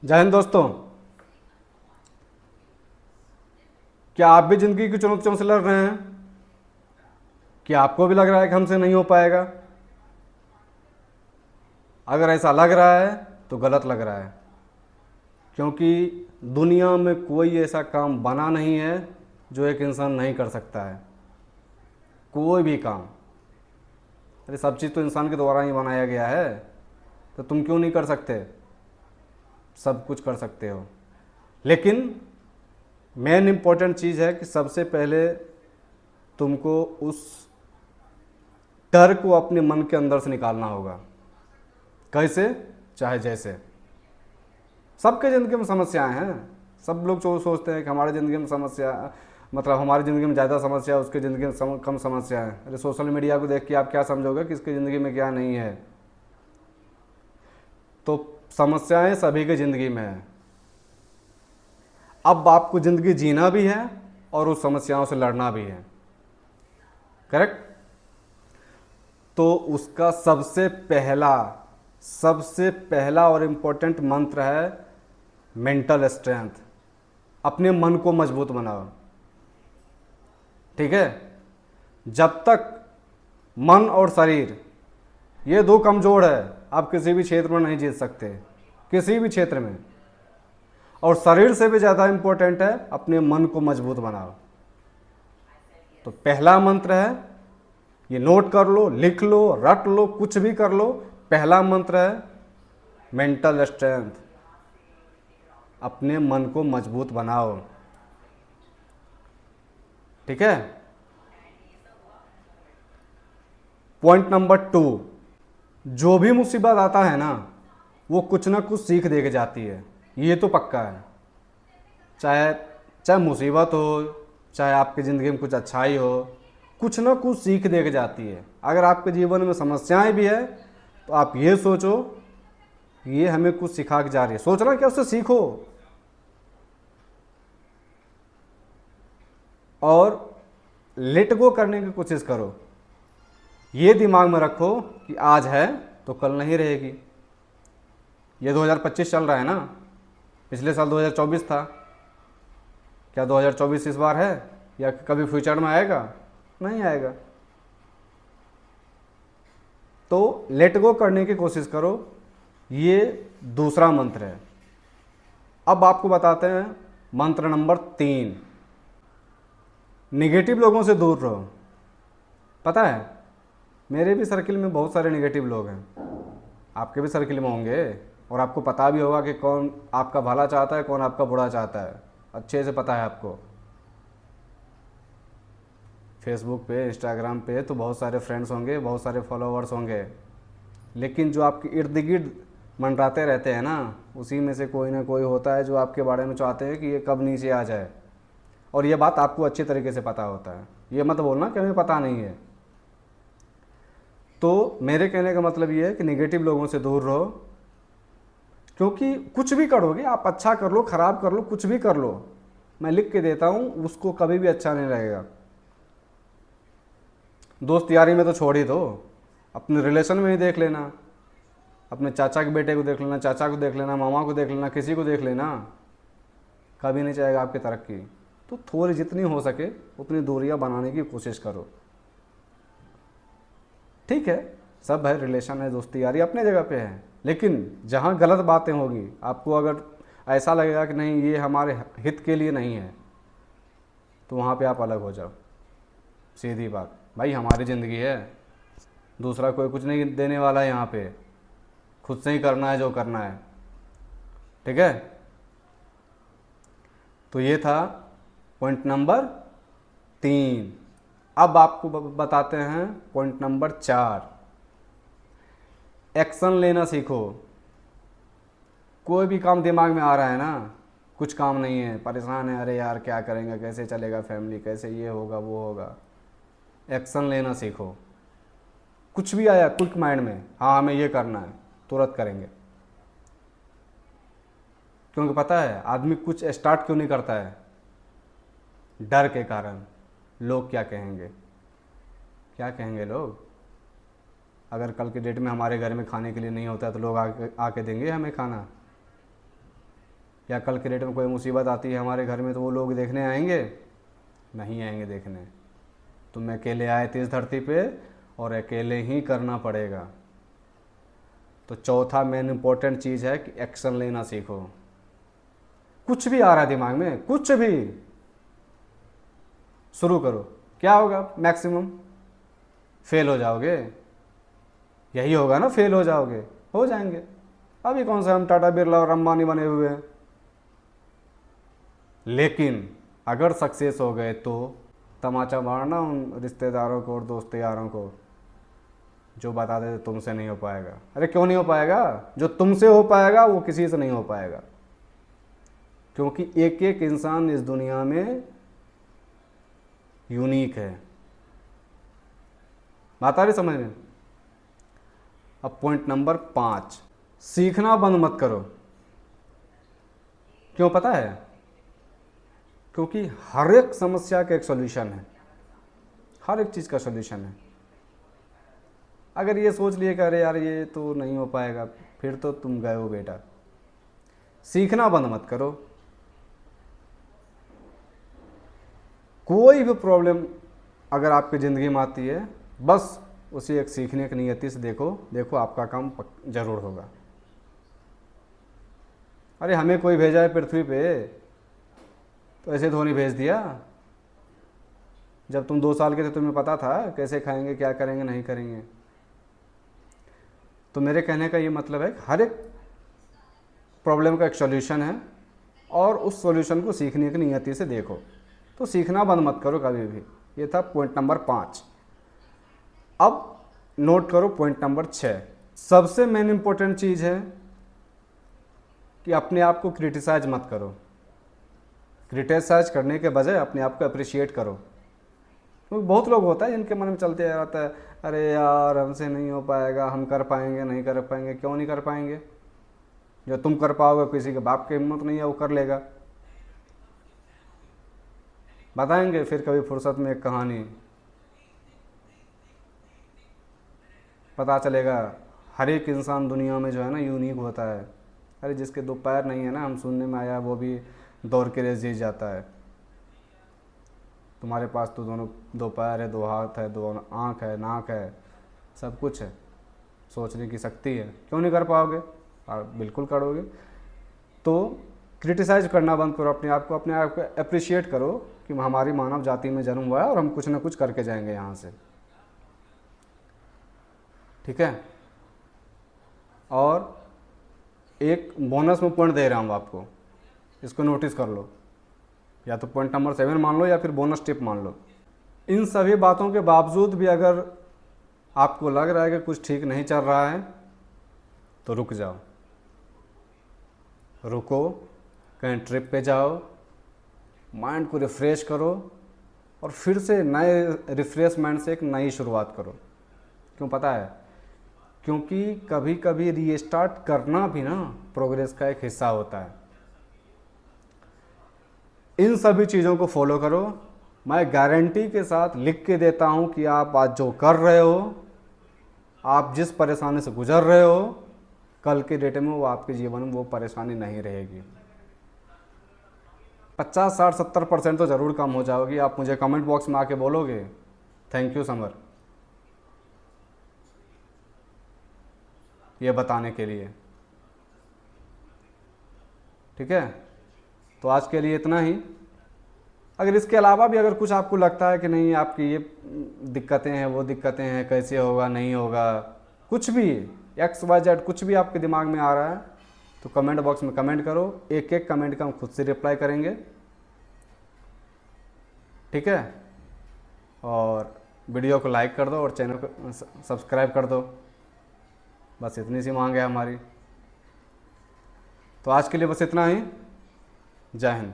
जय हिंद दोस्तों। क्या आप भी जिंदगी की चुनौतियों से लड़ रहे हैं? क्या आपको भी लग रहा है कि हमसे नहीं हो पाएगा? अगर ऐसा लग रहा है तो गलत लग रहा है, क्योंकि दुनिया में कोई ऐसा काम बना नहीं है जो एक इंसान नहीं कर सकता है। कोई भी काम। अरे सब चीज़ तो इंसान के द्वारा ही बनाया गया है, तो तुम क्यों नहीं कर सकते? सब कुछ कर सकते हो। लेकिन मेन इम्पोर्टेंट चीज़ है कि सबसे पहले तुमको उस डर को अपने मन के अंदर से निकालना होगा। कैसे? चाहे जैसे। सबके ज़िंदगी में समस्याएं हैं। सब लोग जो सोचते हैं कि हमारी ज़िंदगी में समस्या, मतलब हमारी ज़िंदगी में ज़्यादा समस्या है, उसकी ज़िंदगी में कम समस्या है। अरे सोशल मीडिया को देख के आप क्या समझोगे कि इसकी ज़िंदगी में क्या नहीं है? तो समस्याएं सभी की ज़िंदगी में है। अब आपको ज़िंदगी जीना भी है और उस समस्याओं से लड़ना भी है। करेक्ट? तो उसका सबसे पहला और इम्पोर्टेंट मंत्र है मेंटल स्ट्रेंथ। अपने मन को मजबूत बनाओ। ठीक है? जब तक मन और शरीर ये दो कमज़ोर है, आप किसी भी क्षेत्र में नहीं जीत सकते, किसी भी क्षेत्र में। और शरीर से भी ज़्यादा इम्पोर्टेंट है अपने मन को मजबूत बनाओ। तो पहला मंत्र है, ये नोट कर लो, लिख लो, रट लो, कुछ भी कर लो। पहला मंत्र है मेंटल स्ट्रेंथ। अपने मन को मजबूत बनाओ। ठीक है? पॉइंट नंबर 2, जो भी मुसीबत आता है ना, वो कुछ ना कुछ सीख दे के जाती है। ये तो पक्का है। चाहे चाहे मुसीबत हो, चाहे आपकी ज़िंदगी में कुछ अच्छाई हो, कुछ ना कुछ सीख दे के जाती है। अगर आपके जीवन में समस्याएं भी है तो आप ये सोचो ये हमें कुछ सिखा के जा रही है। सोचना क्या, उससे सीखो और लेट गो करने की कोशिश करो। ये दिमाग में रखो कि आज है तो कल नहीं रहेगी। ये 2025 चल रहा है ना, पिछले साल 2024 था। क्या 2024 इस बार है या कभी फ्यूचर में आएगा? नहीं आएगा। तो लेट गो करने की कोशिश करो। ये दूसरा मंत्र है। अब आपको बताते हैं मंत्र नंबर 3, निगेटिव लोगों से दूर रहो। पता है, मेरे भी सर्किल में बहुत सारे निगेटिव लोग हैं, आपके भी सर्किल में होंगे, और आपको पता भी होगा कि कौन आपका भला चाहता है, कौन आपका बुरा चाहता है। अच्छे से पता है आपको। फेसबुक पे, इंस्टाग्राम पे तो बहुत सारे फ्रेंड्स होंगे, बहुत सारे फॉलोअर्स होंगे, लेकिन जो आपके इर्द गिर्द मंडराते रहते हैं ना, उसी में से कोई ना कोई होता है जो आपके बारे में चाहते हैं कि ये कब नीचे आ जाए। और ये बात आपको अच्छी तरीके से पता होता है। ये मत बोलना कि हमें पता नहीं है। तो मेरे कहने का मतलब ये है कि निगेटिव लोगों से दूर रहो, क्योंकि कुछ भी करोगे आप, अच्छा कर लो, ख़राब कर लो, कुछ भी कर लो, मैं लिख के देता हूँ, उसको कभी भी अच्छा नहीं लगेगा। दोस्त यारी में तो छोड़ ही दो, अपने रिलेशन में ही देख लेना। अपने चाचा के बेटे को देख लेना, चाचा को देख लेना, मामा को देख लेना, किसी को देख लेना, कभी नहीं चाहेगा आपकी तरक्की। तो थोड़ी जितनी हो सके उतनी दूरियां बनाने की कोशिश करो। ठीक है, सब है, रिलेशन है, दोस्ती यारी अपने जगह पे है, लेकिन जहाँ गलत बातें होगी, आपको अगर ऐसा लगेगा कि नहीं ये हमारे हित के लिए नहीं है, तो वहाँ पे आप अलग हो जाओ। सीधी बात। भाई हमारी ज़िंदगी है, दूसरा कोई कुछ नहीं देने वाला है यहाँ पे, खुद से ही करना है जो करना है। ठीक है? तो ये था पॉइंट नंबर 3। अब आपको बताते हैं पॉइंट नंबर 4, एक्शन लेना सीखो। कोई भी काम दिमाग में आ रहा है ना, कुछ काम नहीं है, परेशान है, अरे यार क्या करेंगे, कैसे चलेगा फैमिली, कैसे ये होगा वो होगा, एक्शन लेना सीखो। कुछ भी आया क्विक माइंड में, हाँ हमें ये करना है, तुरंत करेंगे। क्योंकि पता है आदमी कुछ स्टार्ट क्यों नहीं करता है? डर के कारण। लोग क्या कहेंगे, क्या कहेंगे लोग? अगर कल के डेट में हमारे घर में खाने के लिए नहीं होता है तो लोग आके आके देंगे हमें खाना? या कल के डेट में कोई मुसीबत आती है हमारे घर में तो वो लोग देखने आएंगे? नहीं आएंगे देखने। तुम अकेले आए थे इस धरती पे और अकेले ही करना पड़ेगा। तो चौथा मेन इंपॉर्टेंट चीज़ है कि एक्शन लेना सीखो। कुछ भी आ रहा है दिमाग में, कुछ भी शुरू करो। क्या होगा? मैक्सिमम फेल हो जाओगे, यही होगा ना, फेल हो जाओगे। हो जाएंगे, अभी कौन सा हम टाटा बिरला और अंबानी बने हुए हैं। लेकिन अगर सक्सेस हो गए तो तमाचा मारना उन रिश्तेदारों को और दोस्त यारों को जो बता देते तुमसे नहीं हो पाएगा। अरे क्यों नहीं हो पाएगा? जो तुमसे हो पाएगा वो किसी से नहीं हो पाएगा, क्योंकि एक एक इंसान इस दुनिया में यूनिक है। बात आ रही समझ में? अब पॉइंट नंबर 5, सीखना बंद मत करो। क्यों पता है? क्योंकि हर एक समस्या का एक सॉल्यूशन है, हर एक चीज़ का सॉल्यूशन है। अगर ये सोच लिए कि अरे यार ये तो नहीं हो पाएगा, फिर तो तुम गए हो बेटा। सीखना बंद मत करो। कोई भी प्रॉब्लम अगर आपकी ज़िंदगी में आती है, बस उसे एक सीखने की नियति से देखो आपका काम जरूर होगा। अरे हमें कोई भेजा है पृथ्वी पे तो ऐसे धोनी भेज दिया? जब तुम 2 साल के थे तुम्हें पता था कैसे खाएंगे, क्या करेंगे, नहीं करेंगे। तो मेरे कहने का ये मतलब है कि हर एक प्रॉब्लम का एक सॉल्यूशन है और उस सॉल्यूशन को सीखने की नियति से देखो। तो सीखना बंद मत करो कभी भी। ये था पॉइंट नंबर 5। अब नोट करो पॉइंट नंबर 6। सबसे मेन इंपॉर्टेंट चीज़ है कि अपने आप को क्रिटिसाइज मत करो। क्रिटिसाइज करने के बजाय अपने आप को अप्रिशिएट करो। क्योंकि बहुत लोग होता है जिनके मन में चलते रहता है, अरे यार हमसे नहीं हो पाएगा, हम कर पाएंगे नहीं कर पाएंगे। क्यों नहीं कर पाएंगे? जो तुम कर पाओगे किसी के बाप की हिम्मत नहीं है वो कर लेगा। बताएंगे फिर कभी फुर्सत में एक कहानी, पता चलेगा हर एक इंसान दुनिया में जो है ना यूनिक होता है। अरे जिसके 2 पैर नहीं है ना, हम सुनने में आया वो भी दौड़ के रेस जीत जाता है। तुम्हारे पास तो दोनों 2 पैर है, 2 हाथ है, 2 आँख है, नाक है, सब कुछ है, सोचने की शक्ति है। क्यों नहीं कर पाओगे? बिल्कुल करोगे। तो क्रिटिसाइज करना बंद करो अपने आप को अप्रिशिएट करो कि हमारी मानव जाति में जन्म हुआ है और हम कुछ ना कुछ करके जाएंगे यहाँ से। ठीक है? और एक बोनस में पॉइंट दे रहा हूँ आपको, इसको नोटिस कर लो। या तो पॉइंट नंबर 7 मान लो या फिर बोनस टिप मान लो। इन सभी बातों के बावजूद भी अगर आपको लग रहा है कि कुछ ठीक नहीं चल रहा है तो रुक जाओ, रुको, कहीं ट्रिप पे जाओ, माइंड को रिफ़्रेश करो और फिर से नए रिफ्रेशमेंट से एक नई शुरुआत करो। क्यों पता है? क्योंकि कभी कभी रीस्टार्ट करना भी ना प्रोग्रेस का एक हिस्सा होता है। इन सभी चीज़ों को फॉलो करो। मैं गारंटी के साथ लिख के देता हूं कि आप आज जो कर रहे हो, आप जिस परेशानी से गुजर रहे हो, कल के डेट में वो आपके जीवन में वो परेशानी नहीं रहेगी। 50, 60, 70% तो ज़रूर कम हो जाओगी। आप मुझे कमेंट बॉक्स में आके बोलोगे थैंक यू समर, ये बताने के लिए। ठीक है? तो आज के लिए इतना ही। अगर इसके अलावा भी अगर कुछ आपको लगता है कि नहीं आपकी ये दिक्कतें हैं, वो दिक्कतें हैं, कैसे होगा नहीं होगा, कुछ भी XYZ कुछ भी आपके दिमाग में आ रहा है तो कमेंट बॉक्स में कमेंट करो। एक एक कमेंट का हम खुद से रिप्लाई करेंगे। ठीक है? और वीडियो को लाइक कर दो और चैनल को सब्सक्राइब कर दो। बस इतनी सी मांग है हमारी। तो आज के लिए बस इतना ही। जय हिंद।